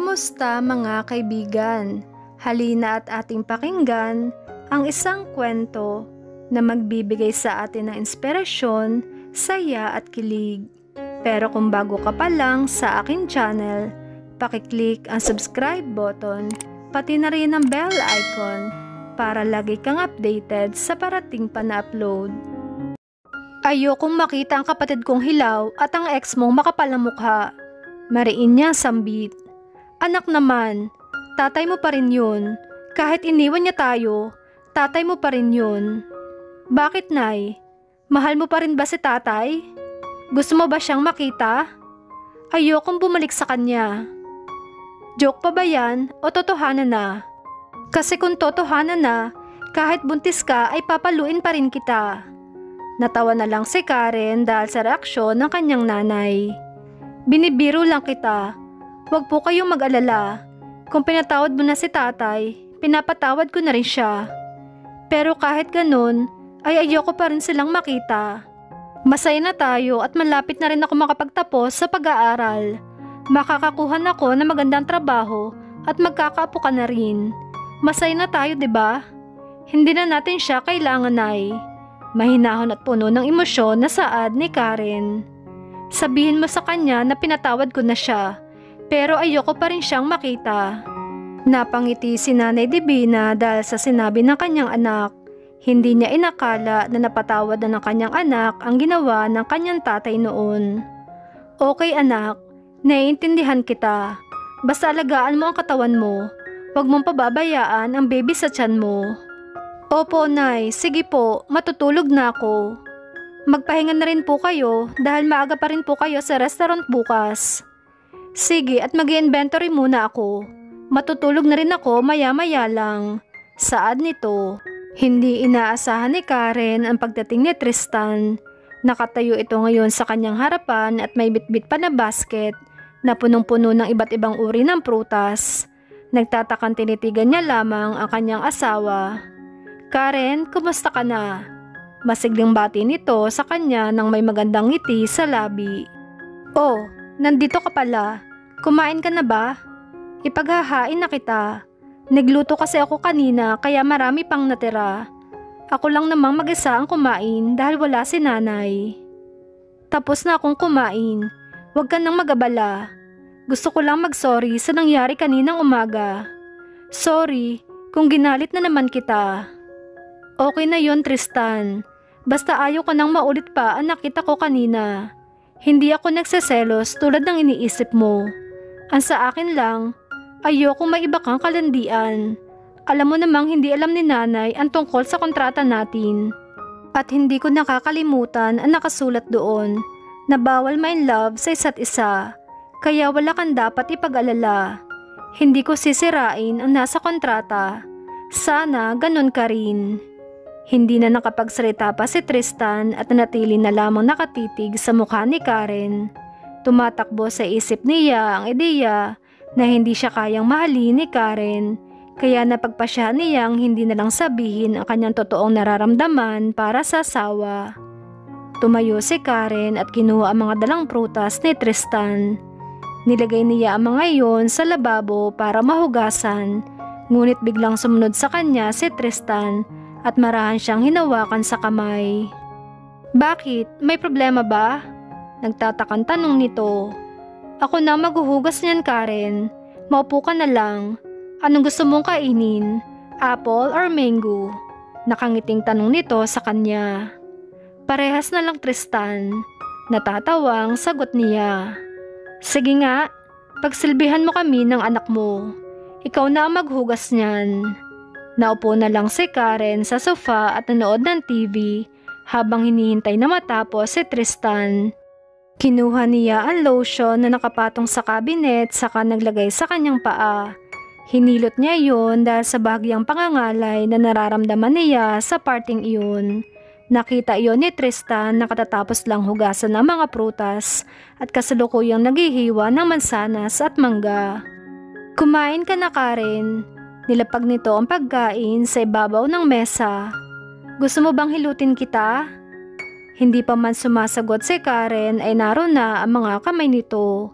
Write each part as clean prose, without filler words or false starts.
Kumusta mga kaibigan? Halina at ating pakinggan ang isang kwento na magbibigay sa atin ng inspirasyon, saya at kilig. Pero kung bago ka pa lang sa aking channel, pakiclick ang subscribe button, pati na rin ang bell icon para lagi kang updated sa parating pa na upload. Ayokong makita ang kapatid kong hilaw at ang ex mong makapal na mukha. Mariin niya sambit. Anak naman, tatay mo pa rin yun. Kahit iniwan niya tayo, tatay mo pa rin yun. Bakit, Nay? Mahal mo pa rin ba si tatay? Gusto mo ba siyang makita? Ayokong bumalik sa kanya. Joke pa ba yan o totohanan na? Kasi kung totohanan na, kahit buntis ka ay papaluin pa rin kita. Natawa na lang si Karen dahil sa reaksyon ng kanyang nanay. Binibiro lang kita. Huwag po kayong mag-alala. Kung pinatawad mo na si tatay, pinapatawad ko na rin siya. Pero kahit ganun, ay ayoko pa rin silang makita. Masaya na tayo at malapit na rin ako makapagtapos sa pag-aaral. Makakakuha na ako ng magandang trabaho at magkakaapo ka na rin. Masaya na tayo, 'di ba? Hindi na natin siya kailangan, Nay. Mahinahon at puno ng emosyon na saad ni Karen. Sabihin mo sa kanya na pinatawad ko na siya. Pero ayoko pa rin siyang makita. Napangiti si Nanay Divina dahil sa sinabi ng kanyang anak. Hindi niya inakala na napatawad na ng kanyang anak ang ginawa ng kanyang tatay noon. Okay anak, naiintindihan kita. Basta alagaan mo ang katawan mo. Huwag mong pababayaan ang baby sa tiyan mo. Opo Nay, sige po, matutulog na ako. Magpahinga na rin po kayo dahil maaga pa rin po kayo sa restaurant bukas. Sige at mag-inventory muna ako. Matutulog na rin ako maya-maya lang. Saad nito. Hindi inaasahan ni Karen ang pagdating ni Tristan. Nakatayo ito ngayon sa kanyang harapan at may bitbit pa na basket na punong-puno ng iba't ibang uri ng prutas. Nagtatakang tinitigan niya lamang ang kanyang asawa. Karen, kumusta ka na? Masiglang bati nito sa kanya nang may magandang ngiti sa labi. Oh, nandito ka pala. Kumain ka na ba? Ipaghahain na kita. Nagluto kasi ako kanina kaya marami pang natira. Ako lang namang mag-isa ang kumain dahil wala si nanay. Tapos na akong kumain. Huwag ka nang mag-abala. Gusto ko lang mag-sorry sa nangyari kaninang umaga. Sorry kung ginalit na naman kita. Okay na yon Tristan. Basta ayaw ko nang maulit pa ang nakita ko kanina. Hindi ako nagseselos tulad ng iniisip mo. Ang sa akin lang, ayoko may iba kang kalandian. Alam mo namang hindi alam ni nanay ang tungkol sa kontrata natin. At hindi ko nakakalimutan ang nakasulat doon na bawal ma-inlove sa isa't isa. Kaya wala kang dapat ipag-alala. Hindi ko sisirain ang nasa kontrata. Sana ganun ka rin. Hindi na nakapagsalita pa si Tristan at nanatili na lamang nakatitig sa mukha ni Karen. Tumatakbo sa isip niya ang ideya na hindi siya kayang mahalin ni Karen, kaya napagpasya niyang hindi na lang sabihin ang kanyang totoong nararamdaman para sa asawa. Tumayo si Karen at kinuha ang mga dalang prutas ni Tristan. Nilagay niya ang mga iyon sa lababo para mahugasan, ngunit biglang sumunod sa kanya si Tristan at marahan siyang hinawakan sa kamay. Bakit? May problema ba? Nagtatakang tanong nito. Ako na maghuhugas niyan, Karen. Maupo ka na lang. Anong gusto mong kainin? Apple or mango? Nakangiting tanong nito sa kanya. Parehas na lang Tristan. Natatawang sagot niya. Sige nga, pagsilbihan mo kami ng anak mo. Ikaw na ang maghugas niyan. Naupo na lang si Karen sa sofa at nanood ng TV habang hinihintay na matapos si Tristan. Kinuha niya ang lotion na nakapatong sa cabinet saka naglagay sa kanyang paa. Hinilot niya iyon dahil sa bahagyang pangangalay na nararamdaman niya sa parting iyon. Nakita iyon ni Tristan na katatapos lang hugasan ng mga prutas at kasalukuyang naghihiwa ng mansanas at mangga. Kumain ka na, Karen. Nilapag nito ang pagkain sa ibabaw ng mesa. Gusto mo bang hilutin kita? Hindi pa man sumasagot si Karen ay naroon na ang mga kamay nito.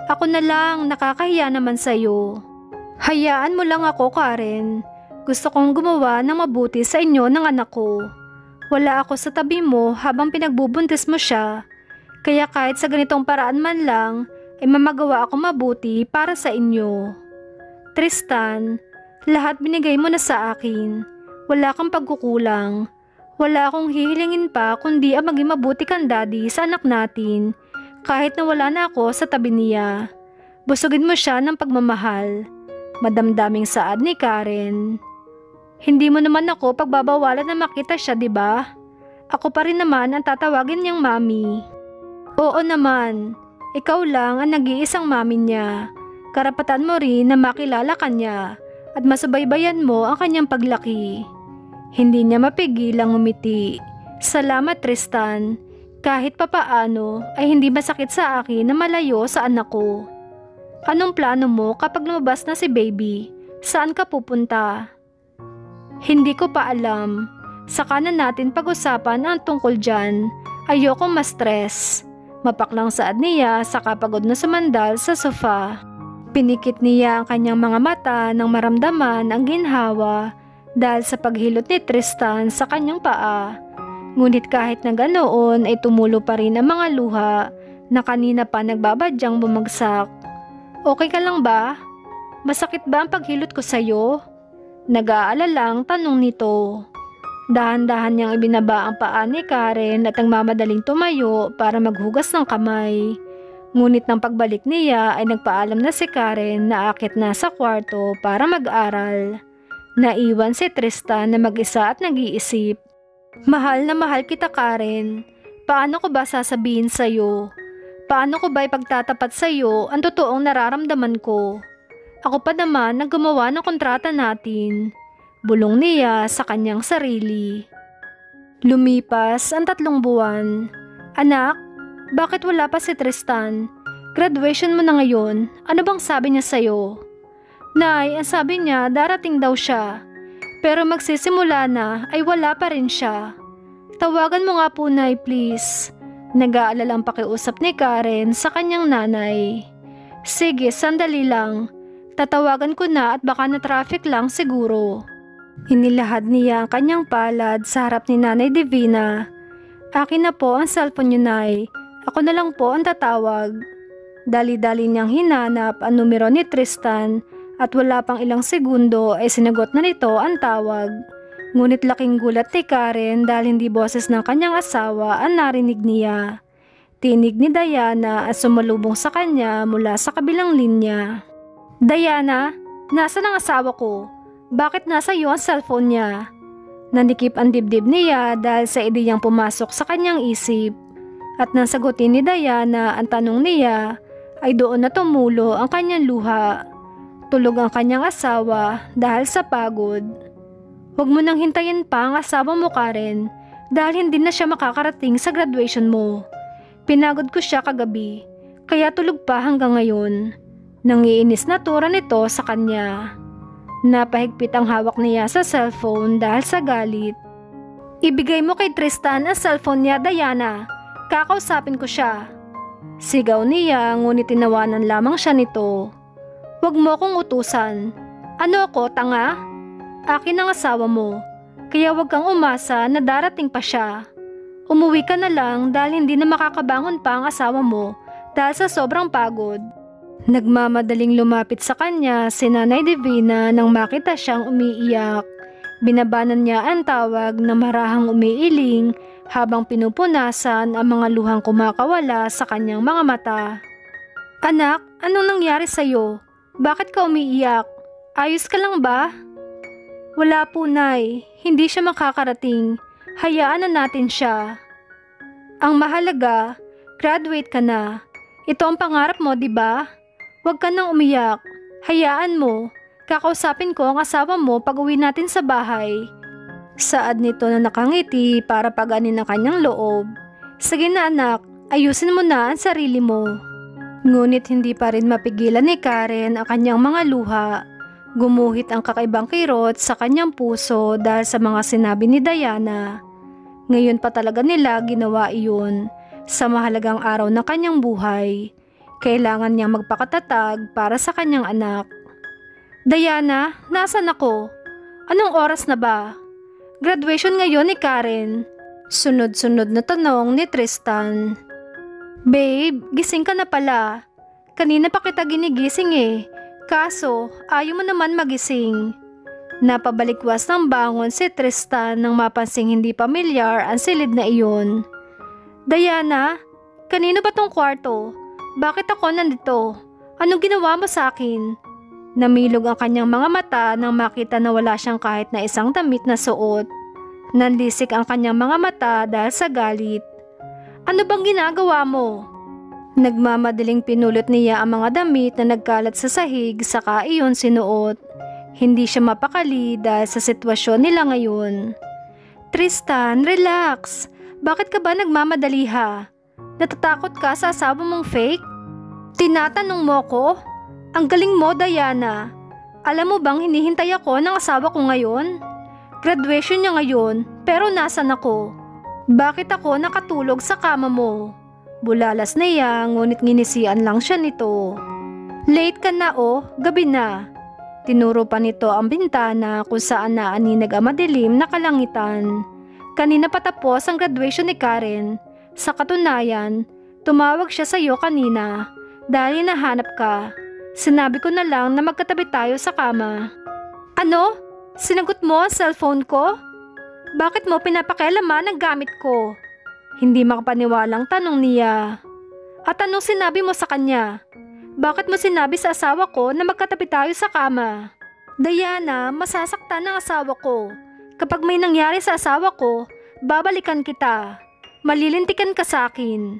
Ako na lang, nakakahiya naman sa'yo. Hayaan mo lang ako, Karen. Gusto kong gumawa ng mabuti sa inyo ng anak ko. Wala ako sa tabi mo habang pinagbubuntis mo siya. Kaya kahit sa ganitong paraan man lang, ay mamagawa ako mabuti para sa inyo. Tristan, lahat binigay mo na sa akin. Wala kang pagkukulang. Wala akong hihilingin pa kundi ang maging mabuti kang daddy sa anak natin. Kahit na wala na ako sa tabi niya. Busugin mo siya ng pagmamahal. Madamdaming saad ni Karen. Hindi mo naman ako pagbabawalan na makita siya, di ba? Ako pa rin naman ang tatawagin niyang mami. Oo naman. Ikaw lang ang nag-iisang mami niya. Karapatan mo rin na makilala ka niya at masubaybayan mo ang kanyang paglaki. Hindi niya mapigilang ngumiti. Salamat, Tristan. Kahit papaano ay hindi masakit sa akin na malayo sa anak ko. Anong plano mo kapag lumabas na si baby? Saan ka pupunta? Hindi ko pa alam. Saka na natin pag-usapan ang tungkol dyan. Ayokong ma-stress. Mapaklang saad niya saka pagod na sumandal sa sofa. Pinikit niya ang kanyang mga mata nang maramdaman ang ginhawa dahil sa paghilot ni Tristan sa kanyang paa. Ngunit kahit na ganoon ay tumulo pa rin ang mga luha na kanina pa nagbabadyang bumagsak. Okay ka lang ba? Masakit ba ang paghilot ko sa'yo? Nag-aalalang tanong nito. Dahan-dahan niyang ibinaba ang paa ni Karen at ang madaling tumayo para maghugas ng kamay. Ngunit ng pagbalik niya ay nagpaalam na si Karen na aakit na sa kwarto para mag-aral. Naiwan si Tristan na mag-isa at nag-iisip. Mahal na mahal kita, Karen. Paano ko ba sasabihin sa'yo? Paano ko ba ipagtatapat sa'yo ang totoong nararamdaman ko? Ako pa naman ang gumawa ng kontrata natin. Bulong niya sa kanyang sarili. Lumipas ang 3 buwan. Anak, bakit wala pa si Tristan? Graduation mo na ngayon. Ano bang sabi niya sa'yo? Nay, ang sabi niya darating daw siya. Pero magsisimula na ay wala pa rin siya. Tawagan mo nga po, Nay, please. Nag-aalalang pakiusap ni Karen sa kanyang nanay. Sige, sandali lang. Tatawagan ko na at baka na traffic lang siguro. Inilahad niya ang kanyang palad sa harap ni Nanay Divina. Akin na po ang cellphone niyo, Nay. Ako na lang po ang tatawag. Dali-dali niyang hinanap ang numero ni Tristan at wala pang ilang segundo ay sinagot na nito ang tawag. Ngunit laking gulat ni Karen dahil hindi boses ng kanyang asawa ang narinig niya. Tinig ni Diana at sumalubong sa kanya mula sa kabilang linya. Diana, nasa ang asawa ko? Bakit nasa iyo ang cellphone niya? Nanikip ang dibdib niya dahil sa ideyang pumasok sa kanyang isip. At nang sagutin ni Diana ang tanong niya ay doon na tumulo ang kanyang luha. Tulog ang kanyang asawa dahil sa pagod. Huwag mo nang hintayin pa ang asawa mo, Karen, dahil hindi na siya makakarating sa graduation mo. Pinagod ko siya kagabi, kaya tulog pa hanggang ngayon. Nangiinis na tura nito sa kanya. Napahigpit ang hawak niya sa cellphone dahil sa galit. Ibigay mo kay Tristan ang cellphone niya, Diana. Kakausapin ko siya. Sigaw niya ngunit tinawanan lamang siya nito. Huwag mo akong utusan. Ano ako, tanga? Akin ang asawa mo. Kaya huwag kang umasa na darating pa siya. Umuwi ka na lang dahil hindi na makakabangon pa ang asawa mo dahil sa sobrang pagod. Nagmamadaling lumapit sa kanya si Nanay Divina nang makita siyang umiiyak. Binabanan niya ang tawag na marahang umiiling habang pinupunasan ang mga luhang kumakawala sa kanyang mga mata. Anak, anong nangyari sa'yo? Bakit ka umiiyak? Ayos ka lang ba? Wala po, Nay. Hindi siya makakarating. Hayaan na natin siya. Ang mahalaga, graduate ka na. Ito ang pangarap mo, di ba? Huwag ka nang umiyak. Hayaan mo. Kakausapin ko ang asawa mo pag uwi natin sa bahay. Saad nito na nakangiti para paganin ang kanyang loob. Sige na, anak. Ayusin mo na ang sarili mo. Ngunit hindi pa rin mapigilan ni Karen ang kanyang mga luha. Gumuhit ang kakaibang kirot sa kanyang puso dahil sa mga sinabi ni Diana. Ngayon pa talaga nila ginawa iyon sa mahalagang araw ng kanyang buhay. Kailangan niyang magpakatatag para sa kanyang anak. Diana, nasan ako? Anong oras na ba? Graduation ngayon ni Karen. Sunod-sunod na tanong ni Tristan. Babe, gising ka na pala. Kanina pa kita ginigising eh. Kaso, ayaw mo naman magising. Napabalikwas ng bangon si Tristan nang mapansing hindi pamilyar ang silid na iyon. Diana, kanino ba tong kwarto? Bakit ako nandito? Anong ginawa mo sa akin? Namilog ang kanyang mga mata nang makita na wala siyang kahit na isang damit na suot. Nanlisik ang kanyang mga mata dahil sa galit. Ano bang ginagawa mo? Nagmamadaling pinulot niya ang mga damit na nagkalat sa sahig saka iyon sinuot. Hindi siya mapakali dahil sa sitwasyon nila ngayon. Tristan, relax. Bakit ka ba nagmamadali ha? Natatakot ka sa asawa mong fake? Tinatanong mo ko? Ang galing mo, Diana. Alam mo bang hinihintay ako ng asawa ko ngayon? Graduation niya ngayon, pero nasan ako? Bakit ako nakatulog sa kama mo? Bulalas na iya, ngunit nginisian lang siya nito. Late ka na oh, gabi na. Tinuro pa nito ang bintana kung saan naaninag ang madilim na kalangitan. Kanina patapos ang graduation ni Karen. Sa katunayan, tumawag siya sa iyo kanina dahil nahanap ka. Sinabi ko na lang na magkatabi tayo sa kama. Ano? Sinagot mo ang cellphone ko? Bakit mo pinapakialaman ang gamit ko? Hindi makapaniwalang tanong niya. At anong sinabi mo sa kanya? Bakit mo sinabi sa asawa ko na magkatabi tayo sa kama? Diana, masasaktan ng asawa ko. Kapag may nangyari sa asawa ko, babalikan kita. Malilintikan ka sa akin.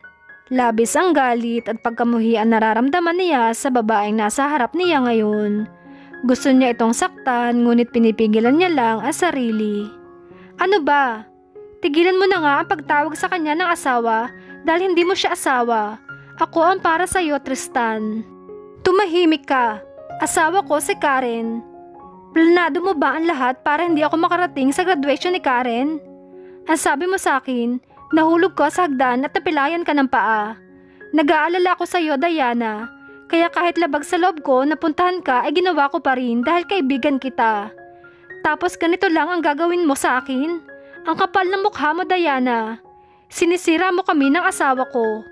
Labis ang galit at pagkamuhi ang nararamdaman niya sa babaeng nasa harap niya ngayon. Gusto niya itong saktan ngunit pinipigilan niya lang ang sarili. Ano ba? Tigilan mo na nga ang pagtawag sa kanya ng asawa dahil hindi mo siya asawa. Ako ang para sa iyo, Tristan. Tumahimik ka. Asawa ko si Karen. Planado mo ba ang lahat para hindi ako makarating sa graduation ni Karen? Ang sabi mo sa akin, nahulog ko sa hagdan at napilayan ka ng paa. Nag-aalala ko sa iyo, Diana. Kaya kahit labag sa loob ko napuntahan ka ay ginawa ko pa rin dahil kaibigan kita. Tapos ganito lang ang gagawin mo sa akin? Ang kapal ng mukha mo, Diana. Sinisira mo kami ng asawa ko.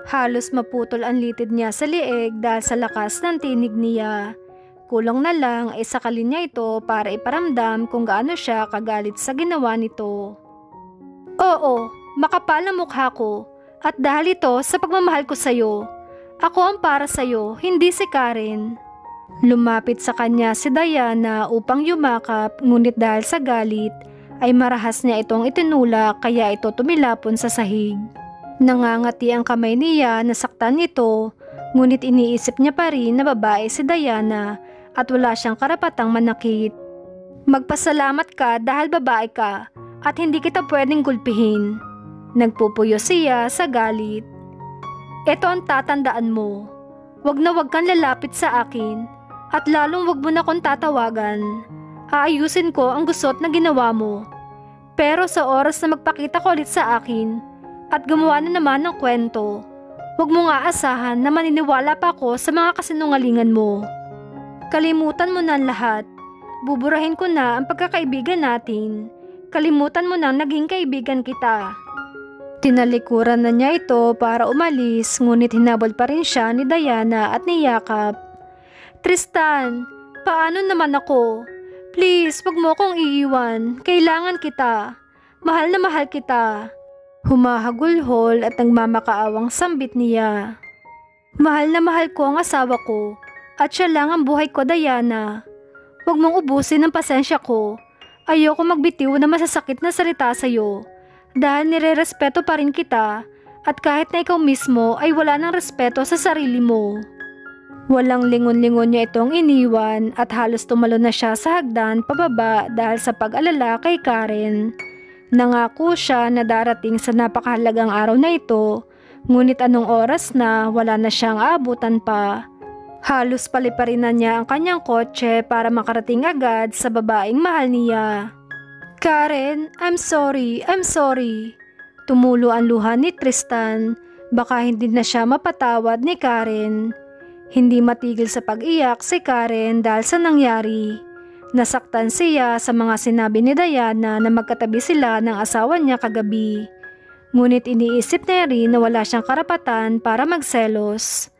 Halos maputol ang litid niya sa lieg dahil sa lakas ng tinig niya. Kulang na lang ay sakalin niya ito para iparamdam kung gaano siya kagalit sa ginawa nito. Oo, makapal ang mukha ko. At dahil ito sa pagmamahal ko sa'yo. Ako ang para sa'yo, hindi si Karen. Lumapit sa kanya si Diana upang yumakap ngunit dahil sa galit ay marahas niya itong itinulak kaya ito tumilapon sa sahig. Nangangati ang kamay niya na saktan nito ngunit iniisip niya pa rin na babae si Diana at wala siyang karapatang manakit. Magpasalamat ka dahil babae ka at hindi kita pwedeng gulpihin. Nagpupuyo siya sa galit. Ito ang tatandaan mo. Wag na wag kang lalapit sa akin at lalong wag mo na akong tatawagan. Aayusin ko ang gusot na ginawa mo. Pero sa oras na magpakita ko ulit sa akin at gumawa na naman ng kwento, wag mo nga asahan na maniniwala pa ako sa mga kasinungalingan mo. Kalimutan mo na ang lahat. Buburahin ko na ang pagkakaibigan natin. Kalimutan mo na naging kaibigan kita. Tinalikuran na niya ito para umalis ngunit hinabol pa rin siya ni Diana at niyakap. Tristan, paano naman ako? Please, wag mo akong iiwan. Kailangan kita. Mahal na mahal kita. Humahagulhol at nagmamakaawang sambit niya. Mahal na mahal ko ang asawa ko at siya lang ang buhay ko, Diana. Wag mong ubusin ang pasensya ko. Ayoko magbitiw na masasakit na salita sa'yo. Dahil nire-respeto pa rin kita at kahit na ikaw mismo ay wala ng respeto sa sarili mo. Walang lingon-lingon niya itong iniwan at halos tumalo na siya sa hagdan pababa dahil sa pag-alala kay Karen. Nangako siya na darating sa napakahalagang araw na ito, ngunit anong oras na wala na siyang aabutan pa. Halos paliparinan niya ang kanyang kotse para makarating agad sa babaeng mahal niya. Karen, I'm sorry. Tumulo ang luha ni Tristan Baka hindi na siya mapatawad ni Karen. Hindi matigil sa pag-iyak si Karen dahil sa nangyari. Nasaktan siya sa mga sinabi ni Diana na magkatabi sila ng asawa niya kagabi. Ngunit iniisip niya rin na wala siyang karapatan para magselos.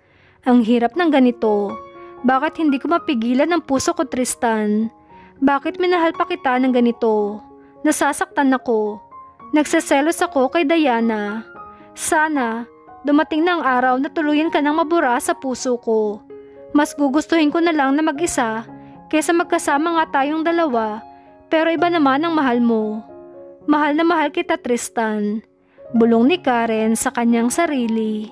Ang hirap ng ganito. Bakit hindi ko mapigilan ang puso ko, Tristan? Bakit minahal pa kita ng ganito? Nasasaktan ako. Nagseselos ako kay Diana. Sana dumating na ang araw na tuluyan ka nang mabura sa puso ko. Mas gugustuhin ko na lang na mag-isa kaysa magkasama nga tayong dalawa, pero iba naman ang mahal mo. Mahal na mahal kita, Tristan. Bulong ni Karen sa kanyang sarili.